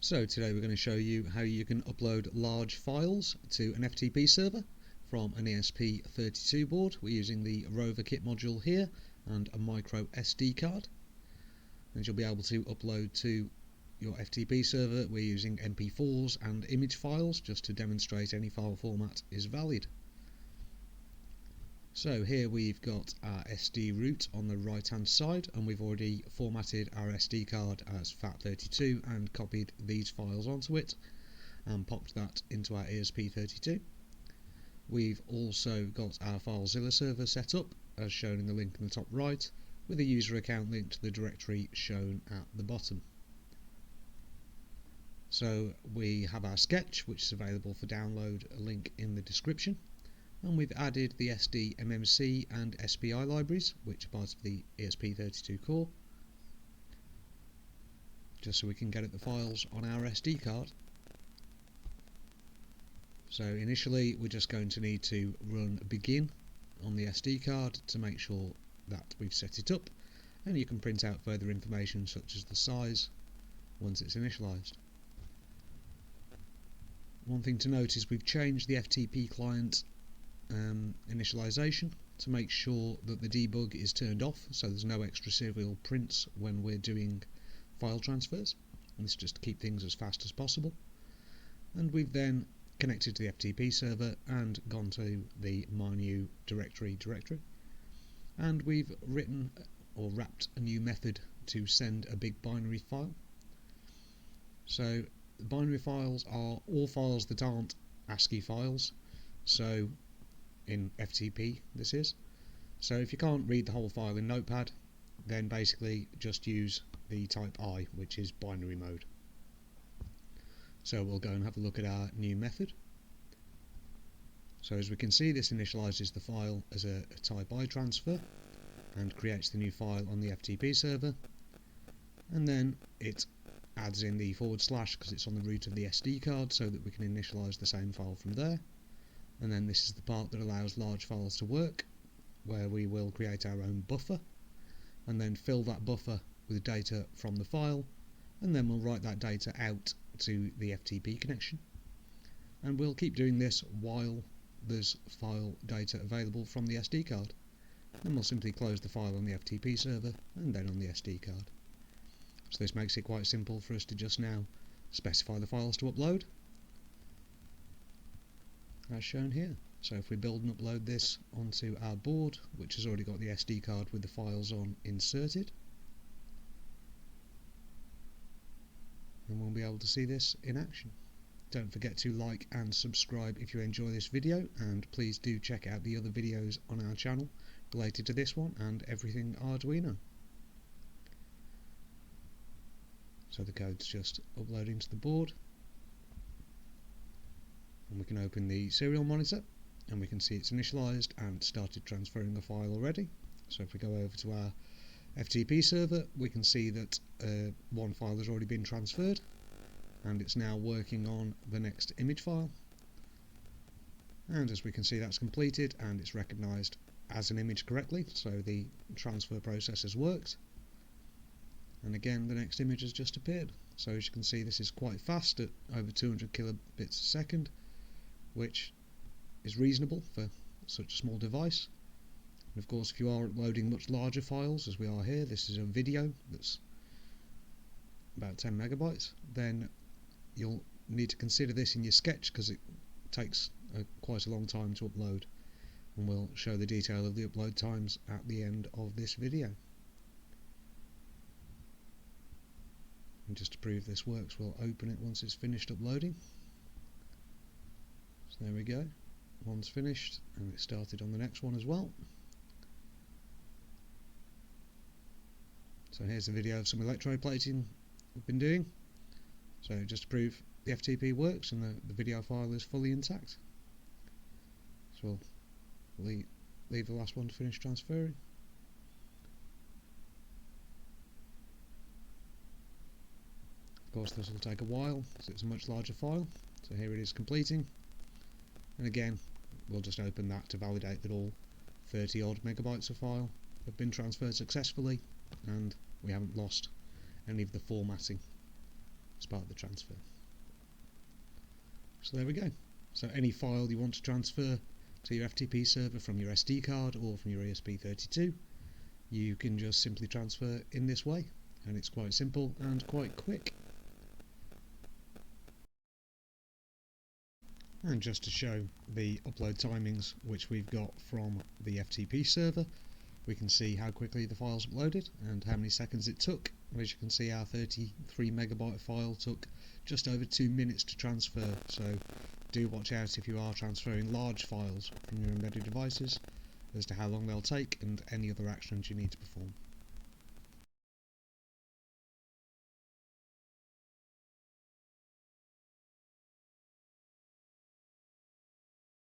So today we're going to show you how you can upload large files to an FTP server from an ESP32 board. We're using the Rover kit module here and a micro SD card, and you'll be able to upload to your FTP server. We're using MP4s and image files just to demonstrate any file format is valid. So here we've got our SD root on the right hand side, and we've already formatted our SD card as FAT32 and copied these files onto it and popped that into our ESP32. We've also got our FileZilla server set up as shown in the link in the top right, with a user account linked to the directory shown at the bottom. So we have our sketch, which is available for download, a link in the description. And we've added the SD, MMC and SPI libraries, which are part of the ESP32 core, just so we can get at the files on our SD card. So initially we're just going to need to run begin on the SD card to make sure that we've set it up, and you can print out further information such as the size once it's initialized. One thing to note is we've changed the FTP client initialization to make sure that the debug is turned off, so there's no extra serial prints when we're doing file transfers, and this is just to keep things as fast as possible. And we've then connected to the FTP server and gone to the my new directory, and we've written or wrapped a new method to send a big binary file. So the binary files are all files that aren't ASCII files, so in FTP this is. So if you can't read the whole file in Notepad, then basically just use the type I, which is binary mode. So we'll go and have a look at our new method. So as we can see, this initializes the file as a type I transfer and creates the new file on the FTP server, and then it adds in the / because it's on the root of the SD card, so that we can initialize the same file from there. And then this is the part that allows large files to work, where we will create our own buffer and then fill that buffer with data from the file, and then we'll write that data out to the FTP connection. And we'll keep doing this while there's file data available from the SD card. Then we'll simply close the file on the FTP server and then on the SD card. So this makes it quite simple for us to just now specify the files to upload, as shown here. So if we build and upload this onto our board, which has already got the SD card with the files on inserted, then we'll be able to see this in action. Don't forget to like and subscribe if you enjoy this video, and please do check out the other videos on our channel related to this one and everything Arduino. So the code's just uploading to the board, and we can open the serial monitor and we can see it's initialized and started transferring a file already. So if we go over to our FTP server, we can see that one file has already been transferred, and it's now working on the next image file. And as we can see, that's completed and it's recognized as an image correctly, so the transfer process has worked. And again, the next image has just appeared. So as you can see, this is quite fast at over 200 kilobits a second, which is reasonable for such a small device. And of course, if you are uploading much larger files, as we are here, this is a video that's about 10 megabytes, then you'll need to consider this in your sketch, because it takes quite a long time to upload, and we'll show the detail of the upload times at the end of this video. And just to prove this works, we'll open it once it's finished uploading. So there we go, one's finished, and it started on the next one as well. So here's a video of some electroplating we've been doing. So just to prove the FTP works and the video file is fully intact. So we'll leave the last one to finish transferring. Of course, this will take a while, so it's a much larger file. So here it is completing, and again we'll just open that to validate that all 30 odd megabytes of file have been transferred successfully and we haven't lost any of the formatting. as part of the transfer. So there we go. So any file you want to transfer to your FTP server from your SD card or from your ESP32, you can just simply transfer in this way, and it's quite simple and quite quick. And just to show the upload timings which we've got from the FTP server, we can see how quickly the file's uploaded and how many seconds it took. And as you can see, our 33 megabyte file took just over 2 minutes to transfer, so do watch out if you are transferring large files from your embedded devices as to how long they'll take and any other actions you need to perform.